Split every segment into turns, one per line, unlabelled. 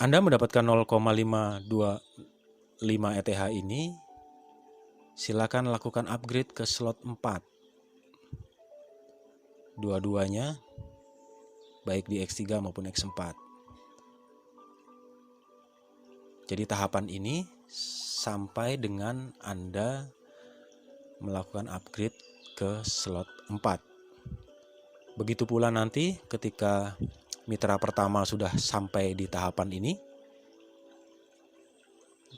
Anda mendapatkan 0,525 ETH ini, silakan lakukan upgrade ke slot 4. Dua-duanya, baik di X3 maupun X4. Jadi tahapan ini sampai dengan Anda melakukan upgrade ke slot 4. Begitu pula nanti ketika mitra pertama sudah sampai di tahapan ini,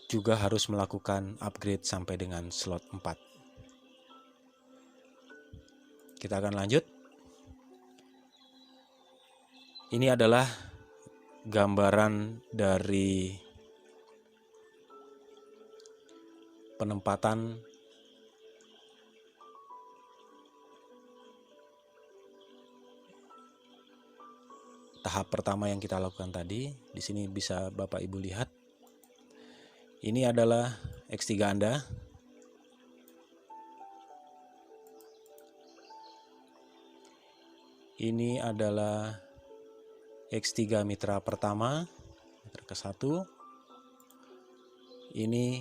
juga harus melakukan upgrade sampai dengan slot 4. Kita akan lanjut. Ini adalah gambaran dari penempatan tahap pertama yang kita lakukan tadi. Di sini bisa Bapak Ibu lihat. Ini adalah X3 Anda. Ini adalah X3 mitra pertama, mitra ke-1. Ini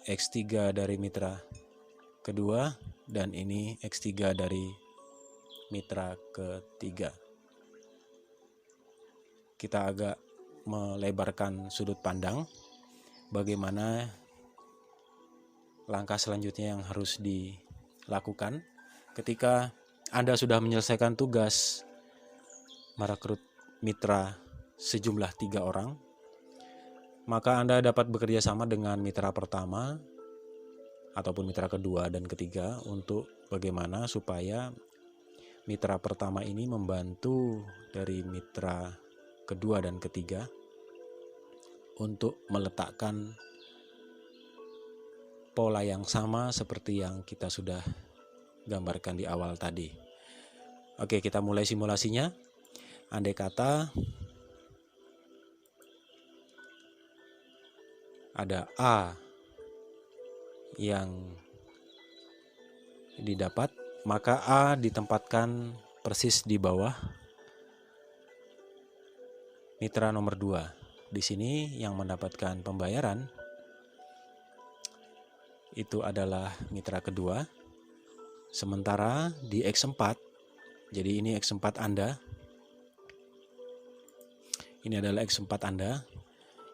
X3 dari mitra kedua, dan ini X3 dari mitra ketiga. Kita agak melebarkan sudut pandang bagaimana langkah selanjutnya yang harus dilakukan ketika Anda sudah menyelesaikan tugas merekrut mitra sejumlah 3 orang. Maka Anda dapat bekerja sama dengan mitra pertama ataupun mitra kedua dan ketiga untuk bagaimana supaya mitra pertama ini membantu dari mitra kedua dan ketiga untuk meletakkan pola yang sama seperti yang kita sudah gambarkan di awal tadi. Oke, kita mulai simulasinya. Andai kata ada A yang didapat, maka A ditempatkan persis di bawah mitra nomor 2. Di sini yang mendapatkan pembayaran itu adalah mitra kedua. Sementara di X4, jadi ini X4 Anda. Ini adalah X4 Anda.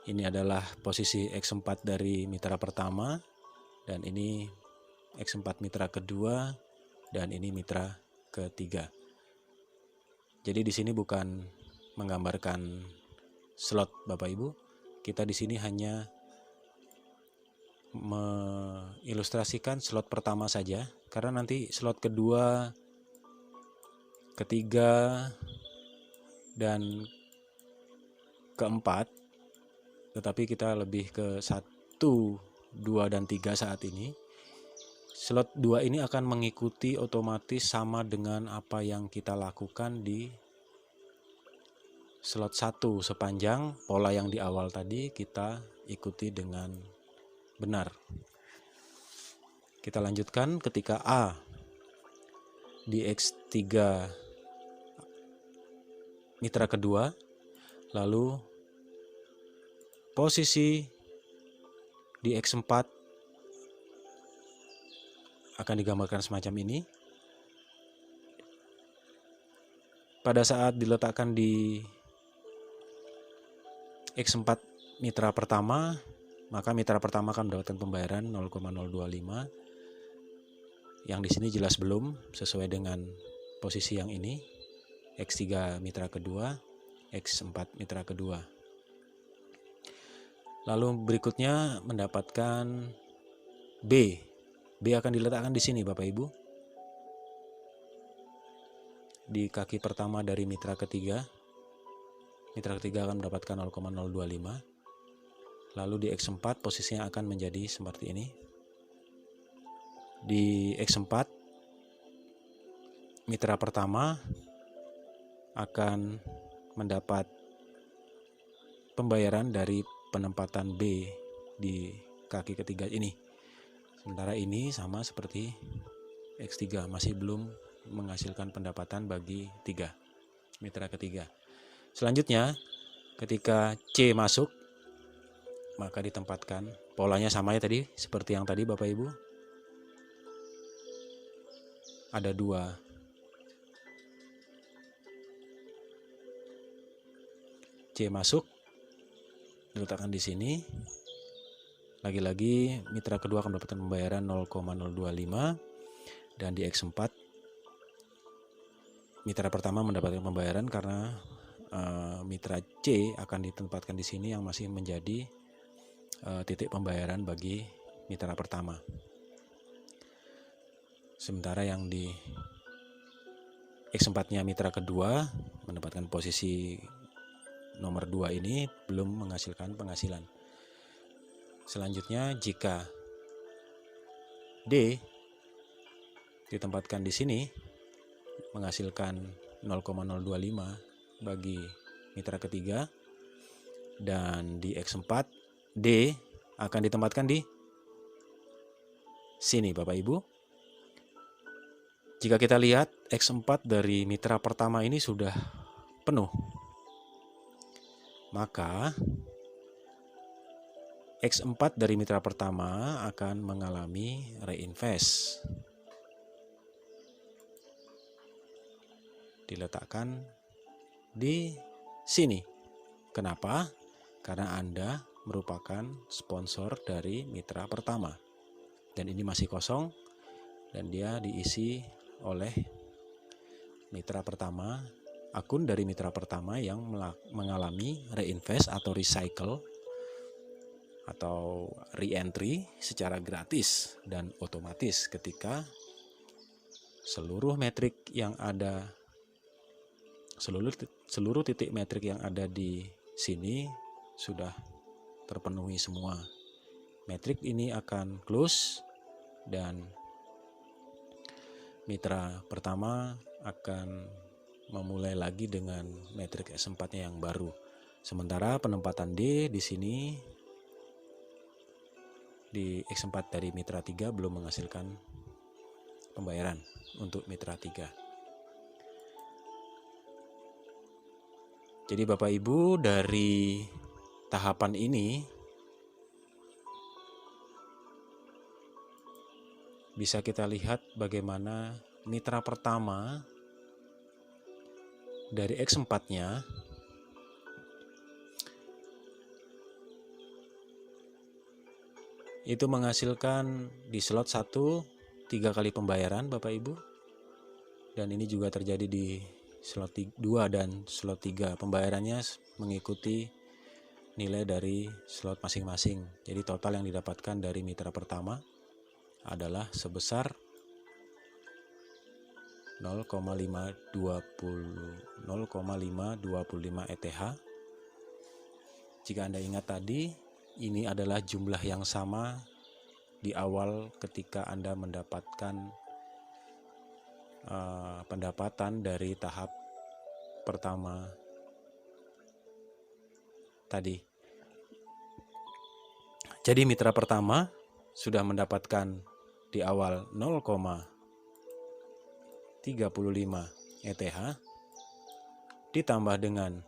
Ini adalah posisi X4 dari mitra pertama, dan ini X4 mitra kedua, dan ini mitra ketiga. Jadi di sini bukan menggambarkan slot Bapak Ibu. Kita di sini hanya mengilustrasikan slot pertama saja, karena nanti slot kedua, ketiga, dan keempat, tetapi kita lebih ke 1, 2, dan 3 saat ini. Slot 2 ini akan mengikuti otomatis sama dengan apa yang kita lakukan di slot 1 sepanjang pola yang di awal tadi kita ikuti dengan benar. Kita lanjutkan ketika A di X3 mitra kedua, lalu posisi di X4 akan digambarkan semacam ini. Pada saat diletakkan di X4 mitra pertama, maka mitra pertama akan mendapatkan pembayaran 0,025. Yang di sini jelas belum sesuai dengan posisi yang ini. X3 mitra kedua, X4 mitra kedua. Lalu berikutnya mendapatkan B. B akan diletakkan di sini Bapak Ibu. Di kaki pertama dari mitra ketiga. Mitra ketiga akan mendapatkan 0,025. Lalu di X4 posisinya akan menjadi seperti ini. Di X4 mitra pertama akan mendapat pembayaran dari penempatan B di kaki ketiga ini. Sementara ini sama seperti X3, masih belum menghasilkan pendapatan bagi mitra ketiga. Selanjutnya, ketika C masuk, maka ditempatkan, polanya sama ya tadi, seperti yang tadi Bapak Ibu. Ada 2 C masuk, diletakkan di sini. Lagi-lagi mitra kedua akan mendapatkan pembayaran 0,025, dan di X4 mitra pertama mendapatkan pembayaran karena mitra C akan ditempatkan di sini yang masih menjadi titik pembayaran bagi mitra pertama. Sementara yang di X4-nya mitra kedua mendapatkan posisi nomor 2 ini belum menghasilkan penghasilan. Selanjutnya, jika D ditempatkan di sini menghasilkan 0,025 bagi mitra ketiga, dan di X4 D akan ditempatkan di sini Bapak Ibu. Jika kita lihat X4 dari mitra pertama ini sudah penuh, maka X4 dari mitra pertama akan mengalami reinvest. Diletakkan di sini. Kenapa? Karena Anda merupakan sponsor dari mitra pertama. Dan ini masih kosong dan dia diisi oleh mitra pertama, akun dari mitra pertama yang mengalami reinvest atau recycle atau re-entry secara gratis dan otomatis ketika seluruh metrik yang ada, seluruh titik metrik yang ada di sini sudah terpenuhi semua. Metrik ini akan close dan mitra pertama akan memulai lagi dengan metrik S4-nya yang baru. Sementara penempatan D di sini di X4 dari mitra 3 belum menghasilkan pembayaran untuk mitra 3. Jadi Bapak Ibu, dari tahapan ini bisa kita lihat bagaimana mitra pertama dari X4-nya itu menghasilkan di slot 1 3 kali pembayaran Bapak Ibu, dan ini juga terjadi di slot 2 dan slot 3. Pembayarannya mengikuti nilai dari slot masing-masing. Jadi total yang didapatkan dari mitra pertama adalah sebesar 0,525 ETH. Jika Anda ingat tadi, ini adalah jumlah yang sama di awal ketika Anda mendapatkan pendapatan dari tahap pertama tadi. Jadi mitra pertama sudah mendapatkan di awal 0,35 ETH ditambah dengan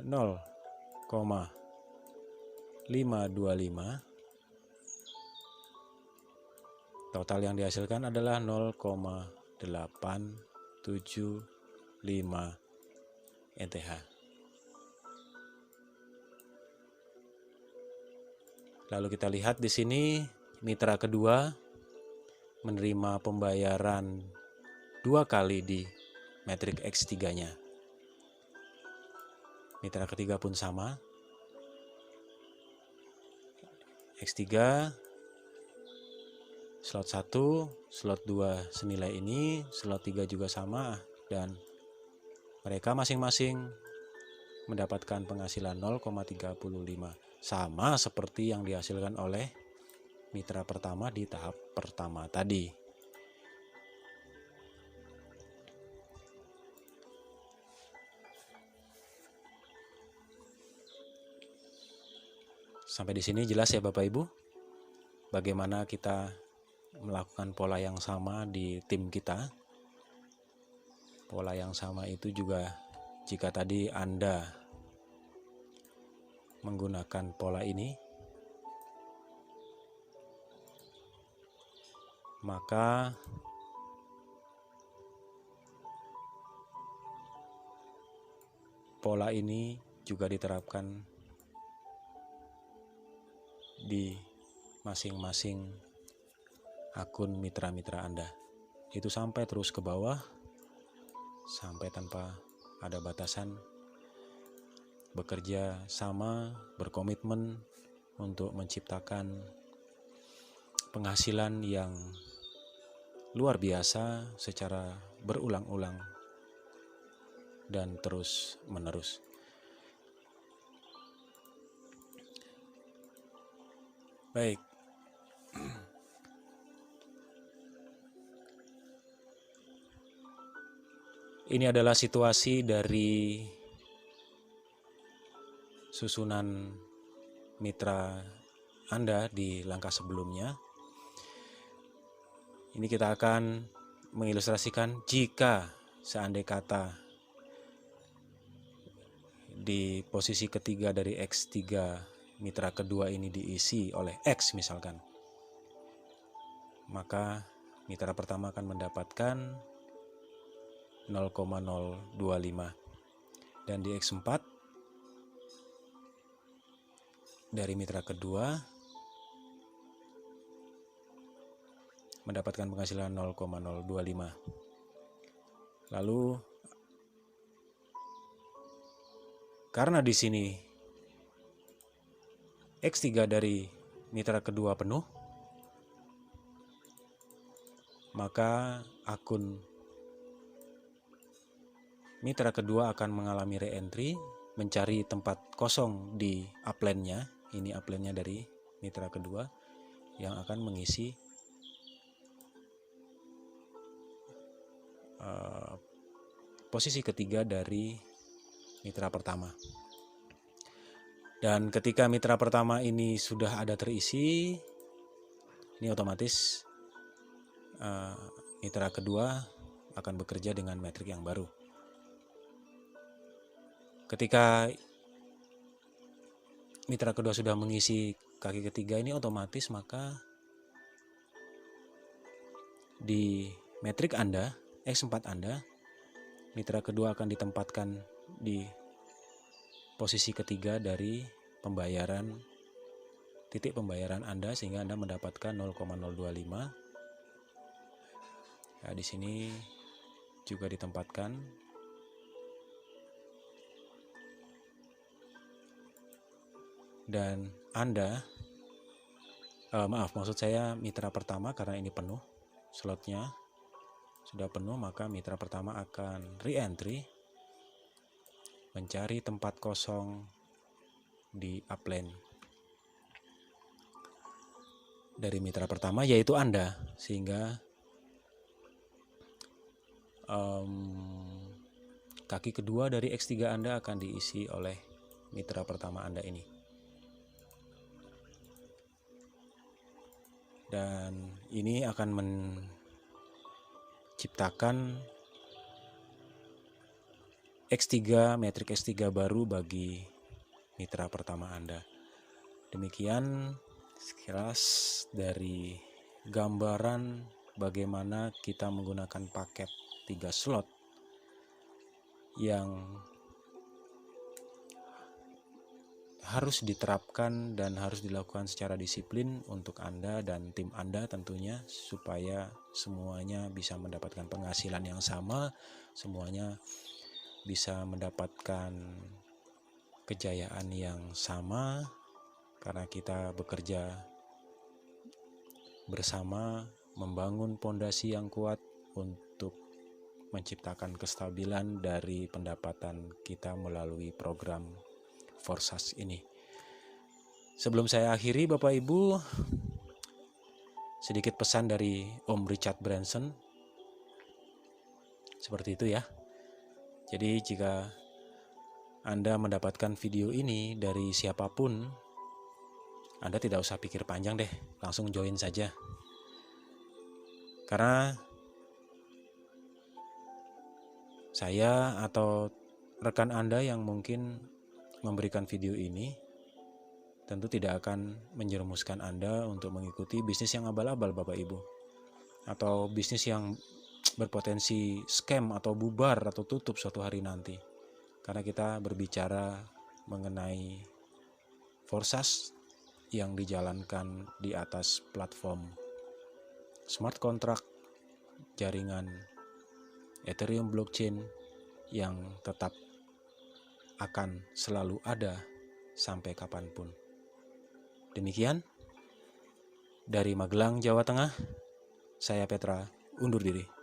0,525, total yang dihasilkan adalah 0,875 ETH. Lalu kita lihat di sini mitra kedua menerima pembayaran 2 kali di metrik X3-nya. Mitra ketiga pun sama. X3 slot 1, slot 2 senilai ini, slot 3 juga sama, dan mereka masing-masing mendapatkan penghasilan 0,35, sama seperti yang dihasilkan oleh mitra pertama di tahap pertama tadi. Sampai di sini jelas ya Bapak Ibu, bagaimana kita melakukan pola yang sama di tim kita. Pola yang sama itu juga jika tadi Anda menggunakan pola ini, maka pola ini juga diterapkan di masing-masing akun mitra-mitra Anda. Itu sampai terus ke bawah, sampai tanpa ada batasan, bekerja sama, berkomitmen untuk menciptakan penghasilan yang luar biasa secara berulang-ulang dan terus menerus. Baik. Ini adalah situasi dari susunan mitra Anda di langkah sebelumnya. Ini kita akan mengilustrasikan jika seandai kata di posisi ketiga dari X3 mitra kedua ini diisi oleh X misalkan, maka mitra pertama akan mendapatkan 0,025, dan di X4 dari mitra kedua mendapatkan penghasilan 0,025. Lalu karena di sini X3 dari mitra kedua penuh, maka akun mitra kedua akan mengalami re-entry, mencari tempat kosong di upline-nya. Ini upline-nya dari mitra kedua yang akan mengisi posisi ketiga dari mitra pertama. Dan ketika mitra pertama ini sudah ada terisi, ini otomatis mitra kedua akan bekerja dengan metrik yang baru. Ketika mitra kedua sudah mengisi kaki ketiga ini, otomatis maka di metrik Anda, X4 Anda, mitra kedua akan ditempatkan di posisi ketiga dari pembayaran, titik pembayaran Anda, sehingga Anda mendapatkan 0,025. Ya, di sini juga ditempatkan. Dan Anda, maksud saya mitra pertama, karena ini penuh, slotnya sudah penuh, maka mitra pertama akan re-entry, mencari tempat kosong di upline dari mitra pertama, yaitu Anda, sehingga kaki kedua dari X3 Anda akan diisi oleh mitra pertama Anda ini. Dan ini akan menciptakan X3, metrik X3 baru bagi mitra pertama Anda. Demikian sekilas dari gambaran bagaimana kita menggunakan paket 3 slot yang harus diterapkan dan harus dilakukan secara disiplin untuk Anda dan tim Anda tentunya, supaya semuanya bisa mendapatkan penghasilan yang sama, semuanya bisa mendapatkan kejayaan yang sama, karena kita bekerja bersama membangun pondasi yang kuat untuk menciptakan kestabilan dari pendapatan kita melalui program Forsas ini. Sebelum saya akhiri, Bapak Ibu, sedikit pesan dari Om Richard Branson. Seperti itu ya. Jadi jika Anda mendapatkan video ini dari siapapun, Anda tidak usah pikir panjang deh, langsung join saja. Karena saya atau rekan Anda yang mungkin memberikan video ini tentu tidak akan menjerumuskan Anda untuk mengikuti bisnis yang abal-abal Bapak Ibu, atau bisnis yang berpotensi scam atau bubar atau tutup suatu hari nanti. Karena kita berbicara mengenai forsas yang dijalankan di atas platform smart contract jaringan Ethereum blockchain yang tetap akan selalu ada sampai kapanpun. Demikian dari Magelang, Jawa Tengah, saya Petra undur diri.